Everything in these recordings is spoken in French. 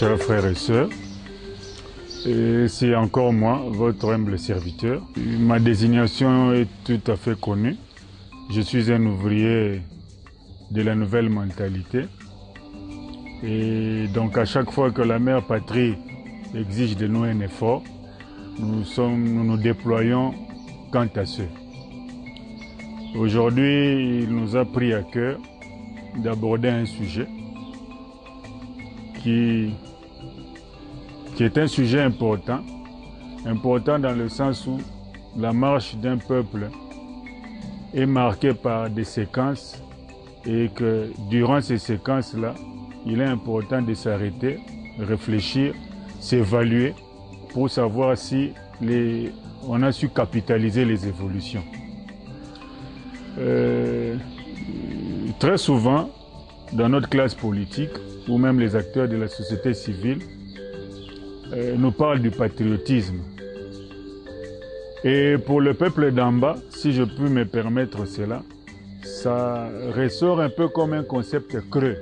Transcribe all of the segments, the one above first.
chers frères et sœurs. Et c'est encore moi, votre humble serviteur. Ma désignation est tout à fait connue. Je suis un ouvrier de la nouvelle mentalité. Et donc à chaque fois que la mère patrie exige de nous un effort, nous nous déployons quant à ce. Aujourd'hui, il nous a pris à cœur d'aborder un sujet qui est un sujet important dans le sens où la marche d'un peuple est marquée par des séquences et que durant ces séquences-là, il est important de s'arrêter, réfléchir, s'évaluer pour savoir si on a su capitaliser les évolutions. Très souvent, dans notre classe politique, ou même les acteurs de la société civile, nous parlent du patriotisme. Et pour le peuple d'en bas, si je peux me permettre cela, ça ressort un peu comme un concept creux.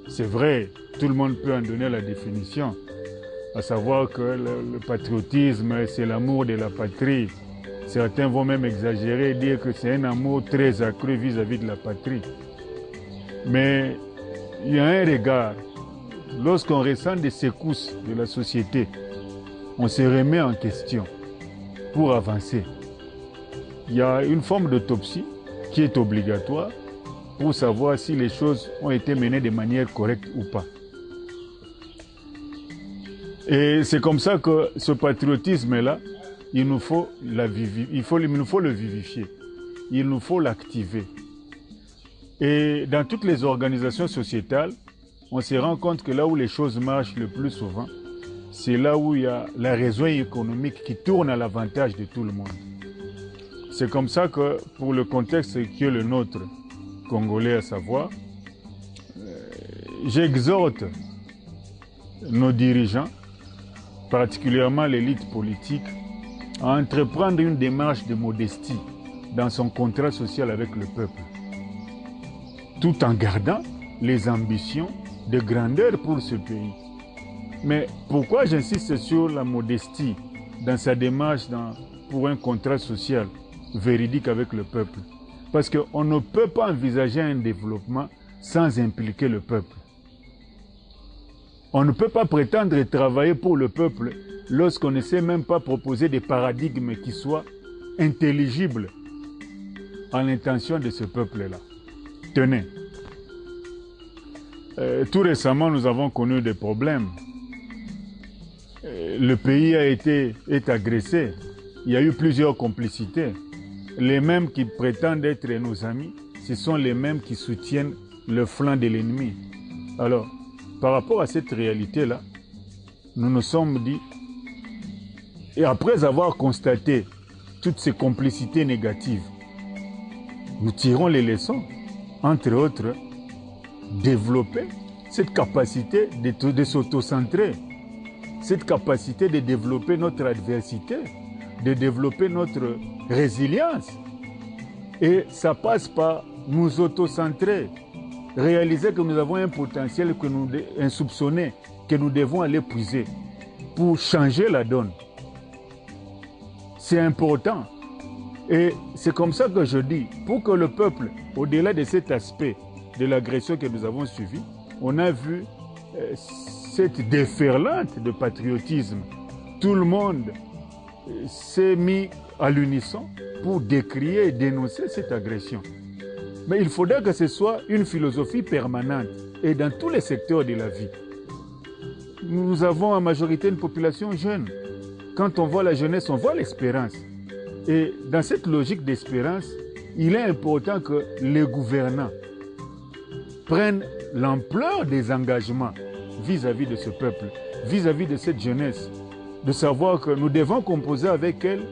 C'est vrai, tout le monde peut en donner la définition, à savoir que le patriotisme, c'est l'amour de la patrie. Certains vont même exagérer et dire que c'est un amour très accru vis-à-vis de la patrie. Mais il y a un regard. Lorsqu'on ressent des secousses de la société, on se remet en question pour avancer. Il y a une forme d'autopsie qui est obligatoire pour savoir si les choses ont été menées de manière correcte ou pas. Et c'est comme ça que ce patriotisme-là, il nous faut le vivifier, il nous faut l'activer. Et dans toutes les organisations sociétales, on se rend compte que là où les choses marchent le plus souvent, c'est là où il y a la raison économique qui tourne à l'avantage de tout le monde. C'est comme ça que, pour le contexte qui est le nôtre, congolais à savoir, j'exhorte nos dirigeants, particulièrement l'élite politique, à entreprendre une démarche de modestie dans son contrat social avec le peuple, tout en gardant les ambitions de grandeur pour ce pays. Mais pourquoi j'insiste sur la modestie dans sa démarche pour un contrat social véridique avec le peuple? Parce qu'on ne peut pas envisager un développement sans impliquer le peuple. On ne peut pas prétendre travailler pour le peuple lorsqu'on ne sait même pas proposer des paradigmes qui soient intelligibles à l'intention de ce peuple-là. Tenez. Tout récemment, nous avons connu des problèmes. Le pays est agressé. Il y a eu plusieurs complicités. Les mêmes qui prétendent être nos amis, ce sont les mêmes qui soutiennent le flanc de l'ennemi. Alors, par rapport à cette réalité-là, nous nous sommes dit, et après avoir constaté toutes ces complicités négatives, nous tirons les leçons, entre autres, développer cette capacité de s'auto-centrer, cette capacité de développer notre adversité, de développer notre résilience. Et ça passe par nous auto-centrer, réaliser que nous avons un potentiel insoupçonné, que nous devons aller puiser pour changer la donne. C'est important. Et c'est comme ça que je dis, pour que le peuple, au-delà de cet aspect de l'agression que nous avons suivie, on a vu cette déferlante de patriotisme. Tout le monde s'est mis à l'unisson pour décrier et dénoncer cette agression. Mais il faudrait que ce soit une philosophie permanente et dans tous les secteurs de la vie. Nous avons en majorité une population jeune. Quand on voit la jeunesse, on voit l'espérance. Et dans cette logique d'espérance, il est important que les gouvernants prennent l'ampleur des engagements vis-à-vis de ce peuple, vis-à-vis de cette jeunesse, de savoir que nous devons composer avec elle,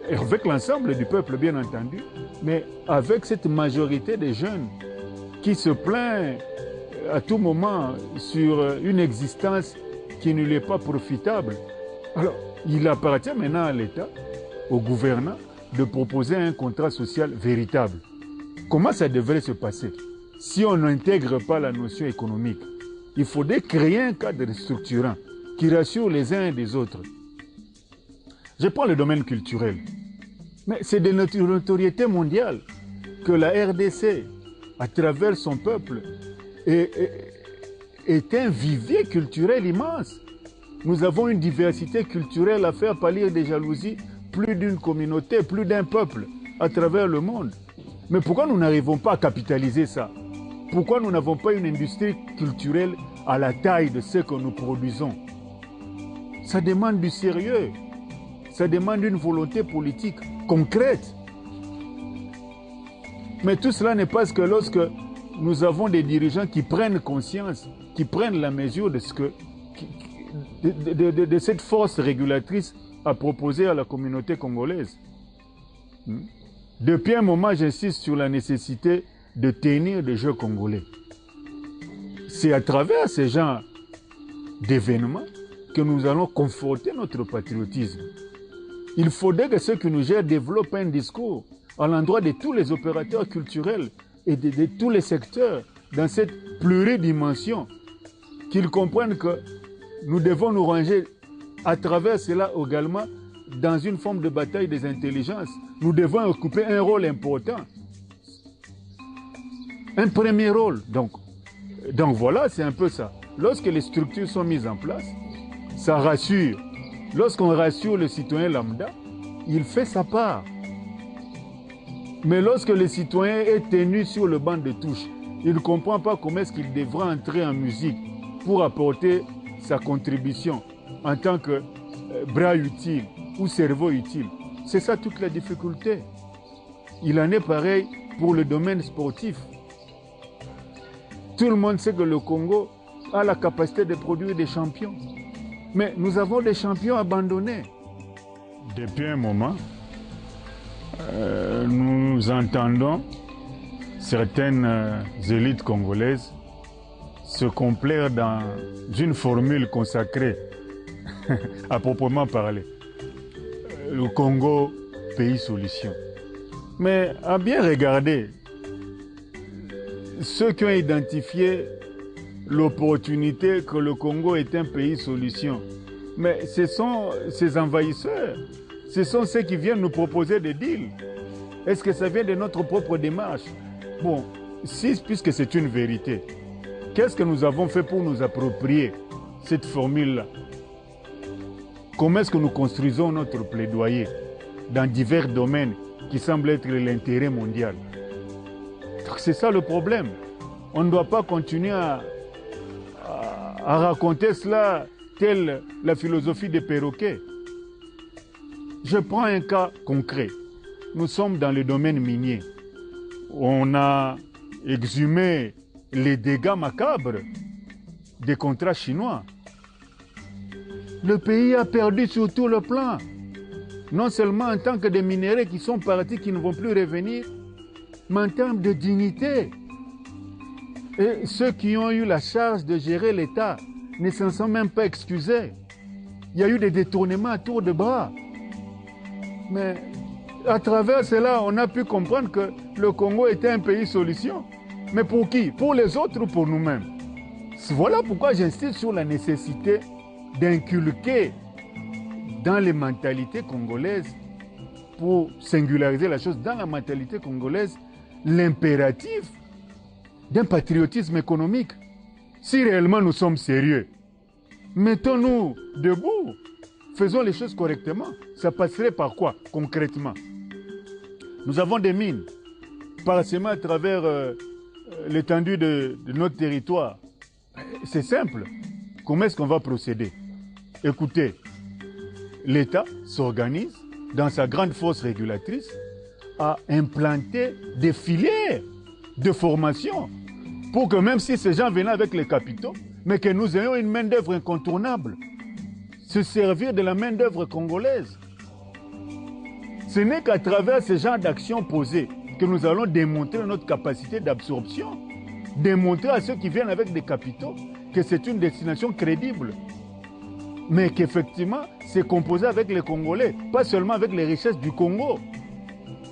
et avec l'ensemble du peuple bien entendu, mais avec cette majorité de jeunes qui se plaignent à tout moment sur une existence qui ne lui est pas profitable. Alors, il appartient maintenant à l'État, aux gouvernants, de proposer un contrat social véritable. Comment ça devrait se passer si on n'intègre pas la notion économique? Il faudrait créer un cadre structurant qui rassure les uns et les autres. Je prends le domaine culturel. Mais c'est de notre notoriété mondiale que la RDC, à travers son peuple, est un vivier culturel immense. Nous avons une diversité culturelle à faire pâlir des jalousies, plus d'une communauté, plus d'un peuple à travers le monde. Mais pourquoi nous n'arrivons pas à capitaliser ça? Pourquoi nous n'avons pas une industrie culturelle à la taille de ce que nous produisons? Ça demande du sérieux. Ça demande une volonté politique concrète. Mais tout cela n'est pas que lorsque nous avons des dirigeants qui prennent conscience, qui prennent la mesure de ce que de cette force régulatrice à proposer à la communauté congolaise. Depuis un moment, j'insiste sur la nécessité de tenir des Jeux congolais. C'est à travers ces genres d'événements que nous allons conforter notre patriotisme. Il faudrait que ceux qui nous gèrent développent un discours à l'endroit de tous les opérateurs culturels et de tous les secteurs dans cette pluridimension, qu'ils comprennent que nous devons nous ranger à travers cela également dans une forme de bataille des intelligences. Nous devons occuper un rôle important. Un premier rôle. Donc voilà, c'est un peu ça. Lorsque les structures sont mises en place, ça rassure. Lorsqu'on rassure le citoyen lambda, il fait sa part. Mais lorsque le citoyen est tenu sur le banc de touche, il ne comprend pas comment est-ce qu'il devra entrer en musique pour apporter sa contribution en tant que bras utile ou cerveau utile. C'est ça toute la difficulté. Il en est pareil pour le domaine sportif. Tout le monde sait que le Congo a la capacité de produire des champions. Mais nous avons des champions abandonnés. Depuis un moment, nous entendons certaines élites congolaises se complaire dans une formule consacrée à proprement parler. Le Congo, pays solution. Mais à bien regarder, ceux qui ont identifié l'opportunité que le Congo est un pays solution, mais ce sont ces envahisseurs, ce sont ceux qui viennent nous proposer des deals. Est-ce que ça vient de notre propre démarche? Bon, si, puisque c'est une vérité, qu'est-ce que nous avons fait pour nous approprier cette formule-là? Comment est-ce que nous construisons notre plaidoyer dans divers domaines qui semblent être l'intérêt mondial? Donc c'est ça le problème. On ne doit pas continuer à raconter cela telle la philosophie des perroquets. Je prends un cas concret. Nous sommes dans le domaine minier. On a exhumé les dégâts macabres des contrats chinois. Le pays a perdu sur tout le plan. Non seulement en tant que des minéraux qui sont partis, qui ne vont plus revenir, mais en termes de dignité. Et ceux qui ont eu la charge de gérer l'État ne s'en sont même pas excusés. Il y a eu des détournements à tour de bras. Mais à travers cela, on a pu comprendre que le Congo était un pays solution. Mais pour qui? Pour les autres ou pour nous-mêmes? Voilà pourquoi j'insiste sur la nécessité d'inculquer dans les mentalités congolaises, pour singulariser la chose, dans la mentalité congolaise, l'impératif d'un patriotisme économique. Si réellement nous sommes sérieux, mettons-nous debout, faisons les choses correctement. Ça passerait par quoi concrètement? Nous avons des mines, parsemées à travers l'étendue de notre territoire. C'est simple. Comment est-ce qu'on va procéder? Écoutez, l'État s'organise dans sa grande force régulatrice à implanter des filières de formation pour que même si ces gens venaient avec les capitaux, mais que nous ayons une main-d'œuvre incontournable, se servir de la main-d'œuvre congolaise. Ce n'est qu'à travers ces genres d'actions posées que nous allons démontrer notre capacité d'absorption, démontrer à ceux qui viennent avec des capitaux que c'est une destination crédible, mais qu'effectivement, c'est composé avec les Congolais, pas seulement avec les richesses du Congo.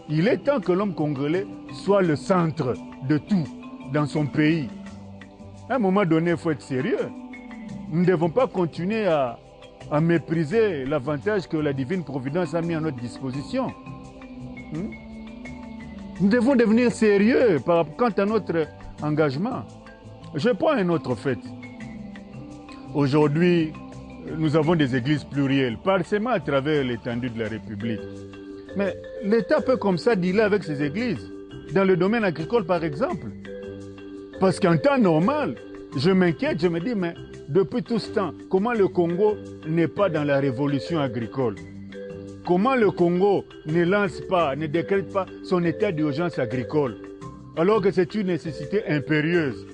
Il est temps que l'homme congolais soit le centre de tout dans son pays. À un moment donné, il faut être sérieux. Nous ne devons pas continuer à mépriser l'avantage que la divine providence a mis à notre disposition. Nous devons devenir sérieux quant à notre engagement. Je prends un autre fait. Aujourd'hui, nous avons des églises plurielles, parsemées à travers l'étendue de la République. Mais l'État peut comme ça dealer avec ces églises, dans le domaine agricole par exemple. Parce qu'en temps normal, je m'inquiète, je me dis, mais depuis tout ce temps, comment le Congo n'est pas dans la révolution agricole? Comment le Congo ne lance pas, ne décrète pas son état d'urgence agricole, alors que c'est une nécessité impérieuse?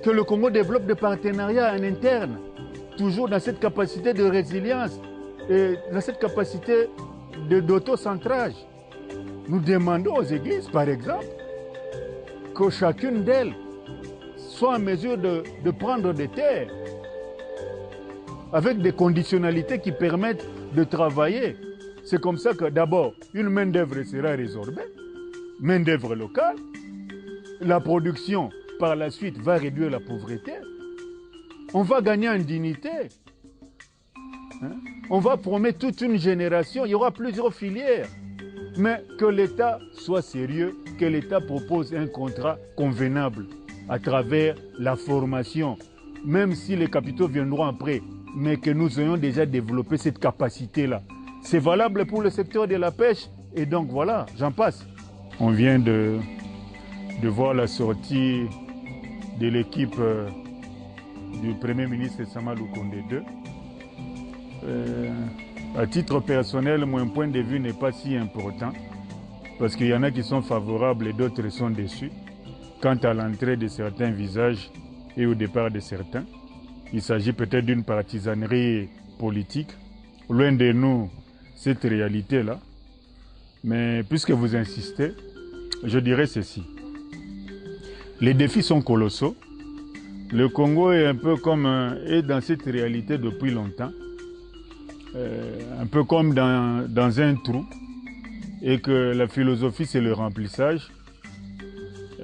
Que le Congo développe des partenariats en interne, toujours dans cette capacité de résilience et dans cette capacité d'autocentrage. Nous demandons aux églises, par exemple, que chacune d'elles soit en mesure de prendre des terres avec des conditionnalités qui permettent de travailler. C'est comme ça que d'abord, une main-d'œuvre sera résorbée, main-d'œuvre locale, la production par la suite va réduire la pauvreté, on va gagner en dignité, on va promettre toute une génération, il y aura plusieurs filières, mais que l'État soit sérieux, que l'État propose un contrat convenable à travers la formation, même si les capitaux viendront après, mais que nous ayons déjà développé cette capacité-là. C'est valable pour le secteur de la pêche, et donc voilà, j'en passe. On vient de voir la sortie de l'équipe du Premier ministre Samalou Kondé II. À titre personnel, mon point de vue n'est pas si important, parce qu'il y en a qui sont favorables et d'autres sont déçus. Quant à l'entrée de certains visages et au départ de certains, il s'agit peut-être d'une partisanerie politique. Loin de nous, cette réalité-là. Mais puisque vous insistez, je dirais ceci. Les défis sont colossaux. Le Congo est un peu comme est dans cette réalité depuis longtemps. Un peu comme dans un trou. Et que la philosophie, c'est le remplissage.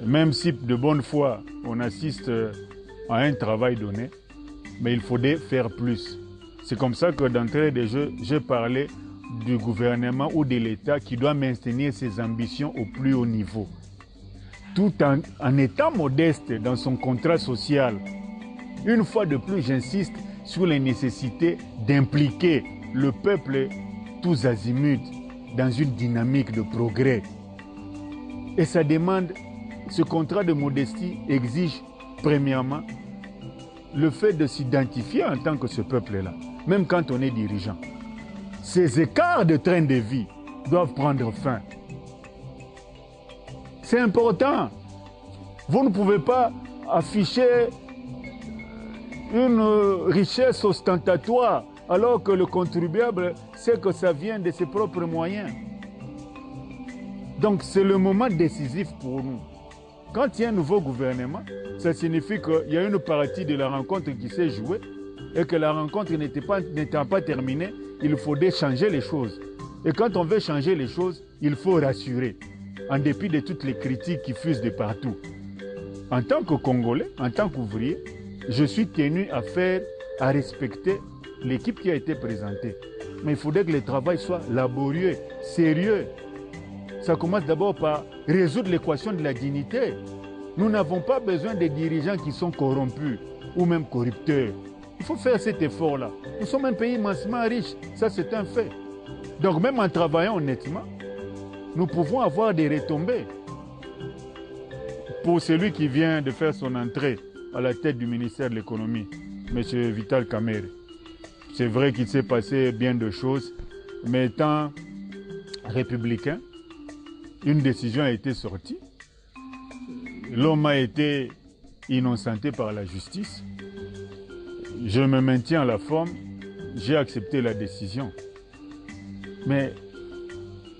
Même si de bonne foi, on assiste à un travail donné, mais il faudrait faire plus. C'est comme ça que d'entrée de jeu, j'ai parlé du gouvernement ou de l'État qui doit maintenir ses ambitions au plus haut niveau. Tout en étant modeste dans son contrat social. Une fois de plus, j'insiste sur la nécessité d'impliquer le peuple tous azimuts dans une dynamique de progrès. Et ça demande, ce contrat de modestie exige premièrement le fait de s'identifier en tant que ce peuple-là, même quand on est dirigeant. Ces écarts de train de vie doivent prendre fin. C'est important. Vous ne pouvez pas afficher une richesse ostentatoire alors que le contribuable sait que ça vient de ses propres moyens. Donc c'est le moment décisif pour nous. Quand il y a un nouveau gouvernement, ça signifie qu'il y a une partie de la rencontre qui s'est jouée et que la rencontre n'étant pas terminée, il faudrait changer les choses. Et quand on veut changer les choses, il faut rassurer, en dépit de toutes les critiques qui fusent de partout. En tant que Congolais, en tant qu'ouvrier, je suis tenu à respecter l'équipe qui a été présentée. Mais il faudrait que le travail soit laborieux, sérieux. Ça commence d'abord par résoudre l'équation de la dignité. Nous n'avons pas besoin de dirigeants qui sont corrompus ou même corrupteurs. Il faut faire cet effort-là. Nous sommes un pays immensement riche, ça c'est un fait. Donc même en travaillant honnêtement, nous pouvons avoir des retombées. Pour celui qui vient de faire son entrée à la tête du ministère de l'économie, M. Vital Kamerhe, c'est vrai qu'il s'est passé bien de choses, mais étant républicain, une décision a été sortie. L'homme a été innocenté par la justice. Je me maintiens à la forme, j'ai accepté la décision. Mais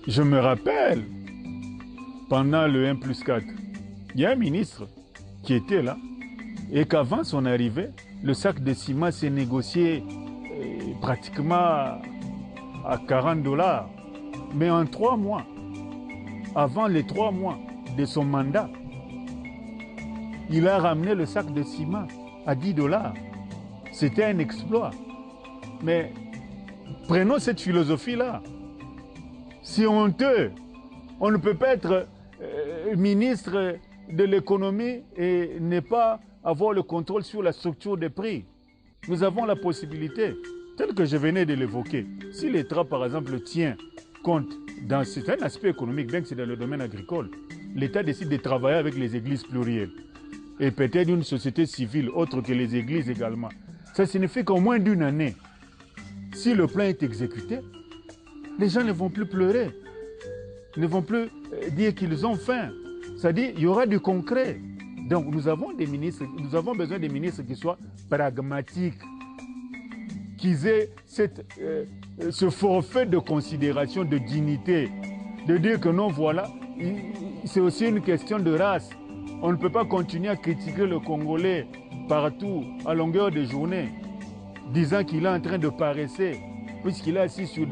je me rappelle, pendant le 1+4, il y a un ministre qui était là et qu'avant son arrivée, le sac de ciment s'est négocié pratiquement à $40. Mais en 3 mois, avant les 3 mois de son mandat, il a ramené le sac de ciment à 10 $. C'était un exploit. Mais prenons cette philosophie-là. C'est honteux. On ne peut pas être ministre de l'économie et ne pas avoir le contrôle sur la structure des prix. Nous avons la possibilité, tel que je venais de l'évoquer. Si l'État, par exemple, tient compte, c'est un aspect économique, bien que c'est dans le domaine agricole, l'État décide de travailler avec les églises plurielles et peut-être une société civile autre que les églises également. Ça signifie qu'en moins d'une année, si le plan est exécuté, les gens ne vont plus pleurer, ne vont plus dire qu'ils ont faim. C'est-à-dire qu'il y aura du concret. Donc nous avons besoin des ministres qui soient pragmatiques, qui aient ce forfait de considération, de dignité, de dire que non, voilà, c'est aussi une question de race. On ne peut pas continuer à critiquer le Congolais partout, à longueur de journée, disant qu'il est en train de paresser, puisqu'il est assis sur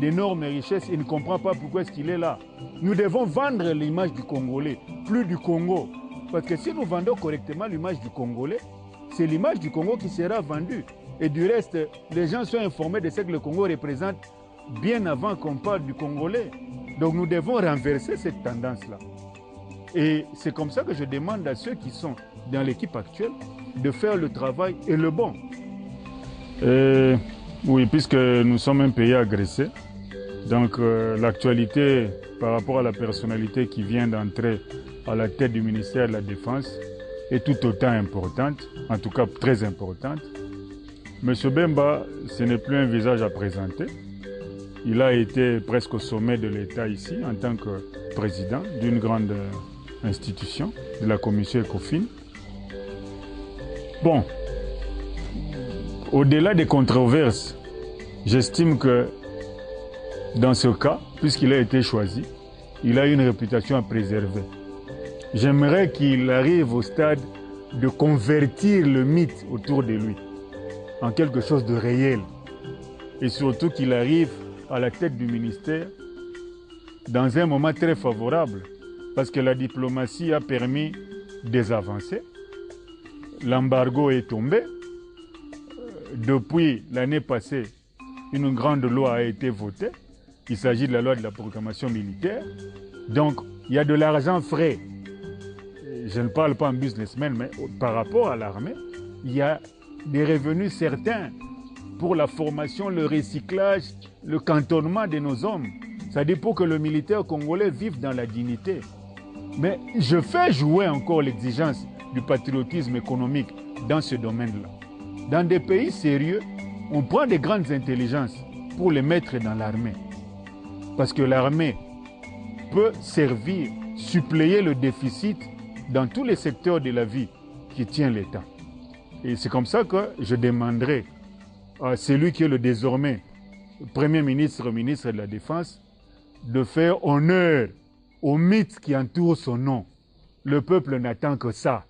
d'énormes richesses, il ne comprend pas pourquoi est-ce qu'il est là. Nous devons vendre l'image du Congolais, plus du Congo. Parce que si nous vendons correctement l'image du Congolais, c'est l'image du Congo qui sera vendue. Et du reste, les gens sont informés de ce que le Congo représente bien avant qu'on parle du Congolais. Donc nous devons renverser cette tendance-là. Et c'est comme ça que je demande à ceux qui sont dans l'équipe actuelle de faire le travail et le bon. Oui, puisque nous sommes un pays agressé, donc l'actualité par rapport à la personnalité qui vient d'entrer à la tête du ministère de la Défense est tout autant importante, en tout cas très importante. Monsieur Bemba, ce n'est plus un visage à présenter. Il a été presque au sommet de l'État ici en tant que président d'une grande institution, de la commission ECOFIN. Bon, au-delà des controverses, j'estime que dans ce cas, puisqu'il a été choisi, il a une réputation à préserver. J'aimerais qu'il arrive au stade de convertir le mythe autour de lui en quelque chose de réel. Et surtout qu'il arrive à la tête du ministère dans un moment très favorable, parce que la diplomatie a permis des avancées. L'embargo est tombé. Depuis l'année passée, une grande loi a été votée. Il s'agit de la loi de la programmation militaire. Donc, il y a de l'argent frais. Je ne parle pas en businessman, mais par rapport à l'armée, il y a des revenus certains pour la formation, le recyclage, le cantonnement de nos hommes. C'est-à-dire pour que le militaire congolais vive dans la dignité. Mais je fais jouer encore l'exigence du patriotisme économique dans ce domaine-là. Dans des pays sérieux, on prend des grandes intelligences pour les mettre dans l'armée. Parce que l'armée peut servir, suppléer le déficit dans tous les secteurs de la vie qui tient l'État. Et c'est comme ça que je demanderai à celui qui est le désormais Premier ministre, ministre de la Défense, de faire honneur au mythe qui entoure son nom. Le peuple n'attend que ça.